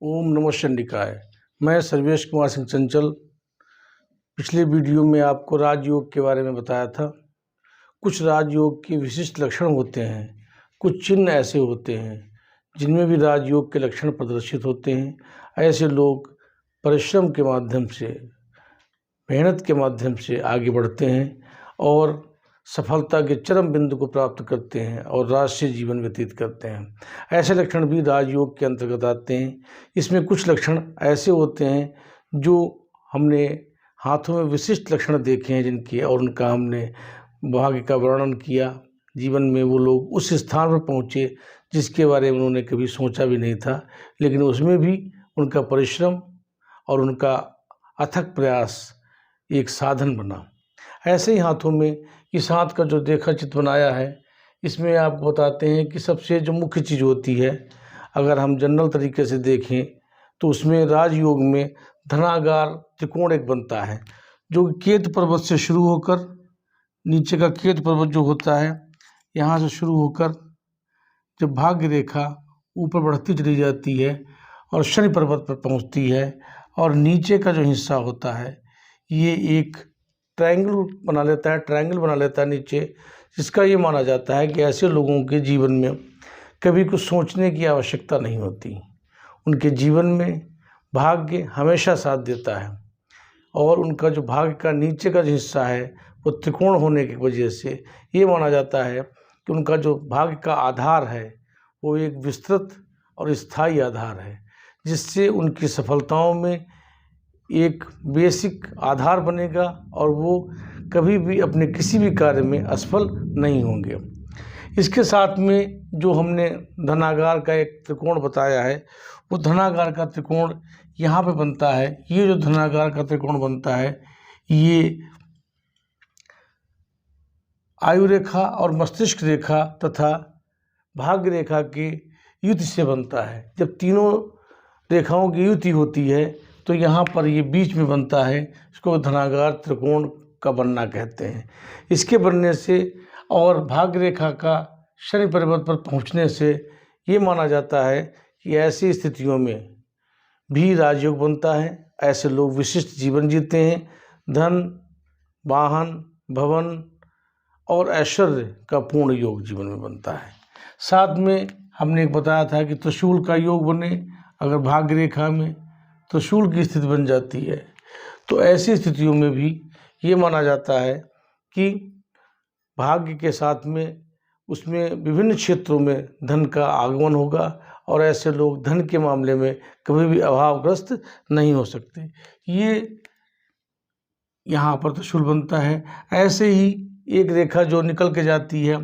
ओम नमः शिवाय। मैं सर्वेश कुमार सिंह चंचल। पिछले वीडियो में आपको राजयोग के बारे में बताया था। कुछ राजयोग के विशिष्ट लक्षण होते हैं, कुछ चिन्ह ऐसे होते हैं जिनमें भी राजयोग के लक्षण प्रदर्शित होते हैं। ऐसे लोग परिश्रम के माध्यम से, मेहनत के माध्यम से आगे बढ़ते हैं और सफलता के चरम बिंदु को प्राप्त करते हैं और राजसी जीवन व्यतीत करते हैं। ऐसे लक्षण भी राजयोग के अंतर्गत आते हैं। इसमें कुछ लक्षण ऐसे होते हैं जो हमने हाथों में विशिष्ट लक्षण देखे हैं जिनके, और उनका हमने भाग्य का वर्णन किया। जीवन में वो लोग उस स्थान पर पहुँचे जिसके बारे में उन्होंने कभी सोचा भी नहीं था, लेकिन उसमें भी उनका परिश्रम और उनका अथक प्रयास एक साधन बना। ऐसे ही हाथों में इस हाथ का जो देखा चित्र बनाया है, इसमें आपको बताते हैं कि सबसे जो मुख्य चीज़ होती है, अगर हम जनरल तरीके से देखें तो उसमें राजयोग में धनागार त्रिकोण एक बनता है, जो केतु पर्वत से शुरू होकर, नीचे का केतु पर्वत जो होता है यहाँ से शुरू होकर जब भाग्य रेखा ऊपर बढ़ती चली जाती है और शनि पर्वत पर पहुँचती है, और नीचे का जो हिस्सा होता है ये एक ट्रायंगल बना लेता है नीचे, जिसका ये माना जाता है कि ऐसे लोगों के जीवन में कभी कुछ सोचने की आवश्यकता नहीं होती। उनके जीवन में भाग्य हमेशा साथ देता है, और उनका जो भाग्य का नीचे का जो हिस्सा है वो त्रिकोण होने की वजह से ये माना जाता है कि उनका जो भाग्य का आधार है वो एक विस्तृत और स्थायी आधार है, जिससे उनकी सफलताओं में एक बेसिक आधार बनेगा और वो कभी भी अपने किसी भी कार्य में असफल नहीं होंगे। इसके साथ में जो हमने धनागार का एक त्रिकोण बताया है, वो धनागार का त्रिकोण यहाँ पे बनता है। ये जो धनागार का त्रिकोण बनता है ये आयु रेखा और मस्तिष्क रेखा तथा भाग्य रेखा के युति से बनता है। जब तीनों रेखाओं की युति होती है तो यहाँ पर ये बीच में बनता है, इसको धनागार त्रिकोण का बनना कहते हैं। इसके बनने से और भाग्य रेखा का शनि पर्वत पर पहुँचने से ये माना जाता है कि ऐसी स्थितियों में भी राजयोग बनता है। ऐसे लोग विशिष्ट जीवन जीते हैं। धन, वाहन, भवन और ऐश्वर्य का पूर्ण योग जीवन में बनता है। साथ में हमने एक बताया था कि त्रिशूल का योग बने, अगर भाग्य रेखा में त्रिशूल की स्थिति बन जाती है तो ऐसी स्थितियों में भी ये माना जाता है कि भाग्य के साथ में उसमें विभिन्न क्षेत्रों में धन का आगमन होगा, और ऐसे लोग धन के मामले में कभी भी अभावग्रस्त नहीं हो सकते। ये यहाँ पर त्रिशूल बनता है। ऐसे ही एक रेखा जो निकल के जाती है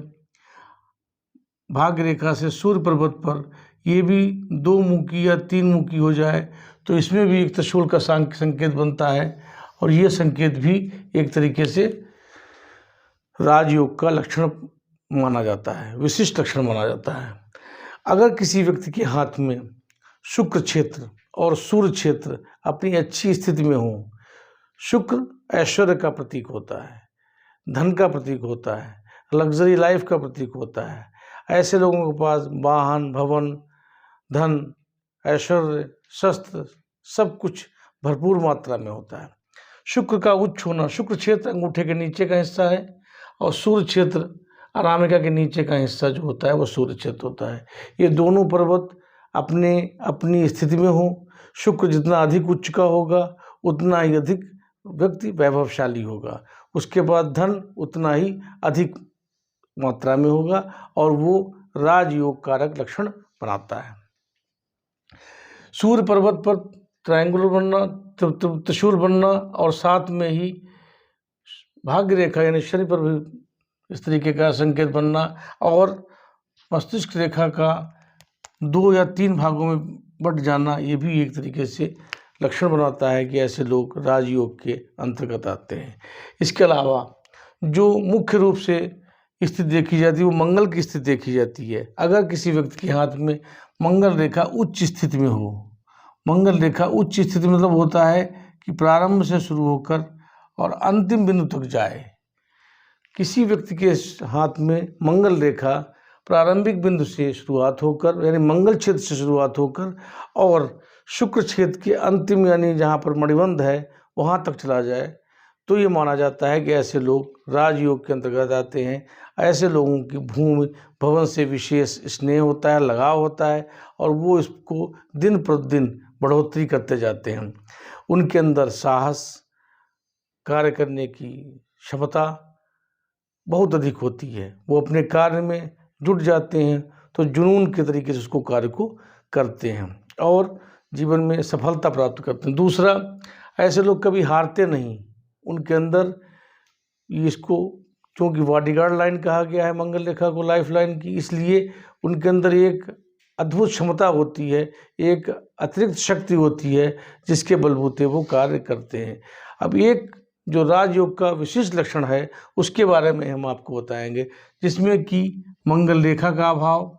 भाग्य रेखा से सूर्य पर्वत पर, ये भी 2 मुखी या 3 मुखी हो जाए तो इसमें भी एक त्रिशूल का संकेत बनता है, और ये संकेत भी एक तरीके से राजयोग का लक्षण माना जाता है, विशिष्ट लक्षण माना जाता है। अगर किसी व्यक्ति के हाथ में शुक्र क्षेत्र और सूर्य क्षेत्र अपनी अच्छी स्थिति में हो, शुक्र ऐश्वर्य का प्रतीक होता है, धन का प्रतीक होता है, लग्जरी लाइफ का प्रतीक होता है। ऐसे लोगों के पास वाहन, भवन, धन, ऐश्वर्य, शस्त्र सब कुछ भरपूर मात्रा में होता है। शुक्र का उच्च होना, शुक्र क्षेत्र अंगूठे के नीचे का हिस्सा है, और सूर्य क्षेत्र अनामिका के नीचे का हिस्सा जो होता है वो सूर्य क्षेत्र होता है। ये दोनों पर्वत अपनी स्थिति में हो। शुक्र जितना अधिक उच्च का होगा उतना ही अधिक व्यक्ति वैभवशाली होगा, उसके बाद धन उतना ही अधिक मात्रा में होगा, और वो राजयोग कारक लक्षण बनाता है। सूर्य पर्वत पर ट्रायंगुलर बनना, त्रिशूल बनना, और साथ में ही भाग्य रेखा यानी शनि पर भी इस तरीके का संकेत बनना, और मस्तिष्क रेखा का 2 या 3 भागों में बंट जाना, ये भी एक तरीके से लक्षण बनाता है कि ऐसे लोग राजयोग के अंतर्गत आते हैं। इसके अलावा जो मुख्य रूप से स्थिति देखी जाती है वो मंगल की स्थिति देखी जाती है। अगर किसी व्यक्ति के हाथ में मंगल रेखा उच्च स्थिति में हो, मंगल रेखा उच्च स्थिति मतलब होता है कि प्रारंभ से शुरू होकर और अंतिम बिंदु तक जाए। किसी व्यक्ति के हाथ में मंगल रेखा प्रारंभिक बिंदु से शुरुआत होकर यानी मंगल क्षेत्र से शुरुआत होकर और शुक्र क्षेत्र के अंतिम यानी जहाँ पर मणिबंध है वहाँ तक चला जाए तो ये माना जाता है कि ऐसे लोग राजयोग के अंतर्गत आते हैं। ऐसे लोगों की भूमि भवन से विशेष स्नेह होता है, लगाव होता है और वो इसको दिन प्रतिदिन बढ़ोतरी करते जाते हैं। उनके अंदर साहस, कार्य करने की क्षमता बहुत अधिक होती है। वो अपने कार्य में जुट जाते हैं तो जुनून के तरीके से उसको कार्य को करते हैं और जीवन में सफलता प्राप्त करते हैं। दूसरा, ऐसे लोग कभी हारते नहीं। उनके अंदर इसको क्योंकि बॉडीगार्ड लाइन कहा गया है मंगल रेखा को लाइफ लाइन की, इसलिए उनके अंदर एक अद्भुत क्षमता होती है, एक अतिरिक्त शक्ति होती है जिसके बलबूते वो कार्य करते हैं। अब एक जो राजयोग का विशिष्ट लक्षण है उसके बारे में हम आपको बताएंगे, जिसमें कि मंगल रेखा का अभाव,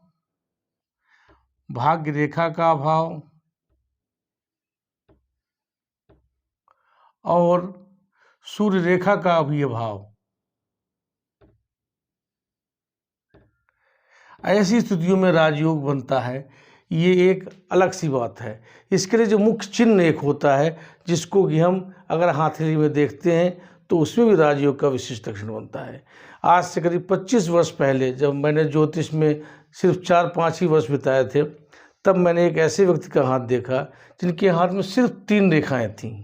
भाग्य रेखा का अभाव और सूर्य रेखा का भी अभाव। ऐसी स्थितियों में राजयोग बनता है, ये एक अलग सी बात है। इसके लिए जो मुख्य चिन्ह एक होता है जिसको कि हम अगर हथेली में देखते हैं तो उसमें भी राजयोग का विशिष्ट लक्षण बनता है। आज से करीब 25 वर्ष पहले जब मैंने ज्योतिष में सिर्फ 4-5 ही वर्ष बिताए थे, तब मैंने एक ऐसे व्यक्ति का हाथ देखा जिनके हाथ में सिर्फ 3 रेखाएं थीं,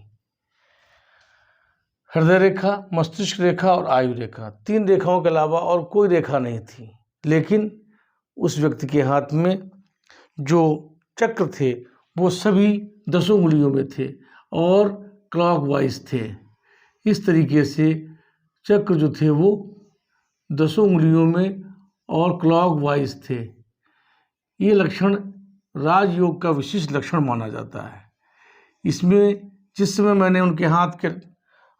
हृदय रेखा, मस्तिष्क रेखा और आयु रेखा। 3 रेखाओं के अलावा और कोई रेखा नहीं थी। लेकिन उस व्यक्ति के हाथ में जो चक्र थे वो सभी 10 उंगलियों में थे और क्लॉकवाइज थे। इस तरीके से चक्र जो थे वो 10 उंगलियों में और क्लॉकवाइज थे। ये लक्षण राजयोग का विशिष्ट लक्षण माना जाता है। इसमें जिस समय मैंने उनके हाथ के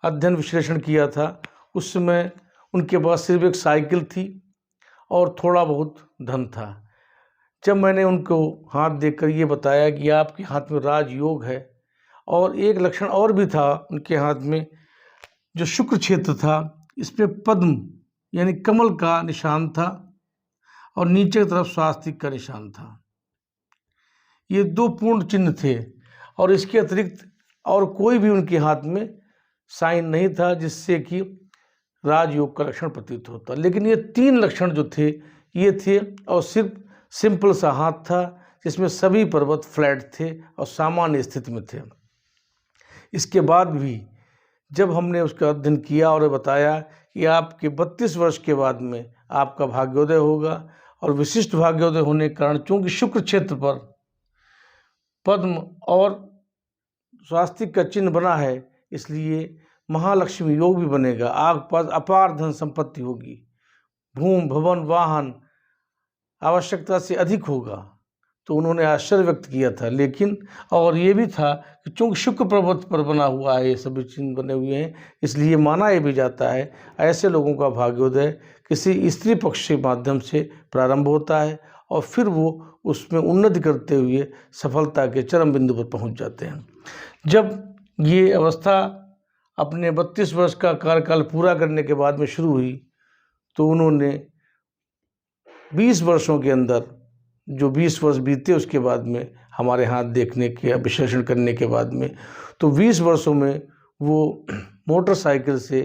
अध्ययन विश्लेषण किया था उस समय उनके पास सिर्फ एक साइकिल थी और थोड़ा बहुत धन था। जब मैंने उनको हाथ देखकर ये बताया कि आपके हाथ में राजयोग है, और एक लक्षण और भी था उनके हाथ में, जो शुक्र क्षेत्र था इसमें पद्म यानी कमल का निशान था और नीचे की तरफ स्वास्तिक का निशान था। ये 2 पूर्ण चिन्ह थे और इसके अतिरिक्त और कोई भी उनके हाथ में साइन नहीं था जिससे कि राजयोग का लक्षण प्रतीत होता। लेकिन ये 3 लक्षण जो थे ये थे, और सिर्फ सिंपल सा हाथ था जिसमें सभी पर्वत फ्लैट थे और सामान्य स्थिति में थे। इसके बाद भी जब हमने उसका अध्ययन किया और बताया कि आपके 32 वर्ष के बाद में आपका भाग्योदय होगा, और विशिष्ट भाग्योदय होने के कारण चूंकि शुक्र क्षेत्र पर पद्म और स्वास्तिक का चिन्ह बना है, इसलिए महालक्ष्मी योग भी बनेगा। आपके पास अपार धन संपत्ति होगी, भूमि भवन वाहन आवश्यकता से अधिक होगा। तो उन्होंने आश्चर्य व्यक्त किया था। लेकिन और ये भी था कि चूंकि शुक्र पर्वत पर बना हुआ है, ये सभी चिन्ह बने हुए हैं, इसलिए माना ये भी जाता है ऐसे लोगों का भाग्योदय किसी स्त्री पक्ष के माध्यम से प्रारंभ होता है और फिर वो उसमें उन्नति करते हुए सफलता के चरम बिंदु पर पहुंच जाते हैं। जब ये अवस्था अपने 32 वर्ष का कार्यकाल पूरा करने के बाद में शुरू हुई तो उन्होंने 20 वर्षों के अंदर, जो 20 वर्ष बीते उसके बाद में हमारे हाथ देखने के विश्लेषण करने के बाद में, तो 20 वर्षों में वो मोटरसाइकिल से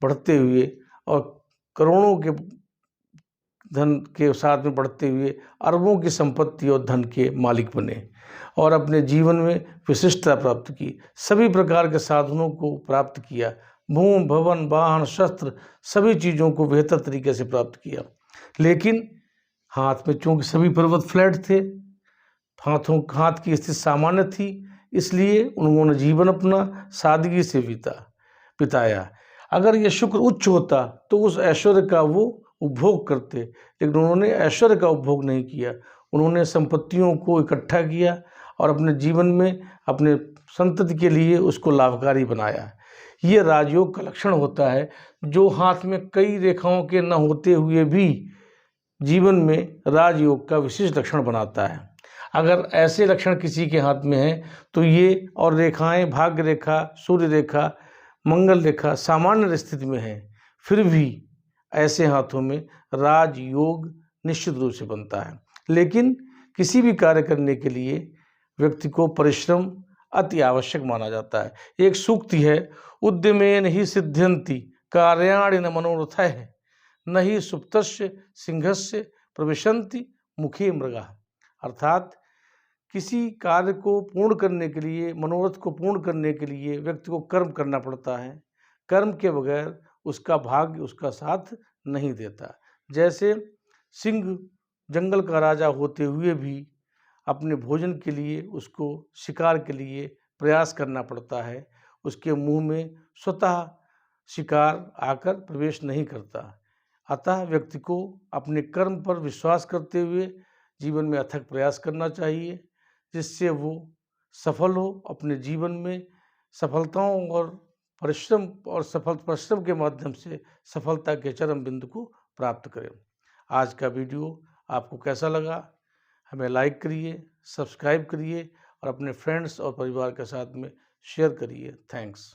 बढ़ते हुए और करोड़ों के धन के साथ में बढ़ते हुए अरबों की संपत्ति और धन के मालिक बने और अपने जीवन में विशिष्टता प्राप्त की। सभी प्रकार के साधनों को प्राप्त किया, भूमि भवन वाहन शस्त्र सभी चीज़ों को बेहतर तरीके से प्राप्त किया। लेकिन हाथ में चूंकि सभी पर्वत फ्लैट थे, हाथ की स्थिति सामान्य थी, इसलिए उन्होंने जीवन अपना सादगी से बिताया। अगर ये शुक्र उच्च होता तो उस ऐश्वर्य का वो उपभोग करते, लेकिन उन्होंने ऐश्वर्य का उपभोग नहीं किया। उन्होंने संपत्तियों को इकट्ठा किया और अपने जीवन में अपने संतति के लिए उसको लाभकारी बनाया। ये राजयोग का लक्षण होता है, जो हाथ में कई रेखाओं के न होते हुए भी जीवन में राजयोग का विशिष्ट लक्षण बनाता है। अगर ऐसे लक्षण किसी के हाथ में हैं तो ये और रेखाएं भाग्य रेखा, सूर्य रेखा, मंगल रेखा सामान्य स्थिति में है, फिर भी ऐसे हाथों में राजयोग निश्चित रूप से बनता है। लेकिन किसी भी कार्य करने के लिए व्यक्ति को परिश्रम अति आवश्यक माना जाता है। एक सूक्ति है, उद्यमेन हि सिद्ध्यन्ति कार्याणि न मनोरथैः न हि सुप्तस्य सिंहस्य प्रविशन्ति मुखे मृगाः। अर्थात किसी कार्य को पूर्ण करने के लिए, मनोरथ को पूर्ण करने के लिए व्यक्ति को कर्म करना पड़ता है। कर्म के बगैर उसका भाग्य उसका साथ नहीं देता। जैसे सिंह जंगल का राजा होते हुए भी अपने भोजन के लिए, उसको शिकार के लिए प्रयास करना पड़ता है। उसके मुंह में स्वतः शिकार आकर प्रवेश नहीं करता। अतः व्यक्ति को अपने कर्म पर विश्वास करते हुए जीवन में अथक प्रयास करना चाहिए, जिससे वो सफल हो, अपने जीवन में सफलताओं और परिश्रम के माध्यम से सफलता के चरम बिंदु को प्राप्त करें। आज का वीडियो आपको कैसा लगा? हमें लाइक करिए, सब्सक्राइब करिए और अपने फ्रेंड्स और परिवार के साथ में शेयर करिए। थैंक्स।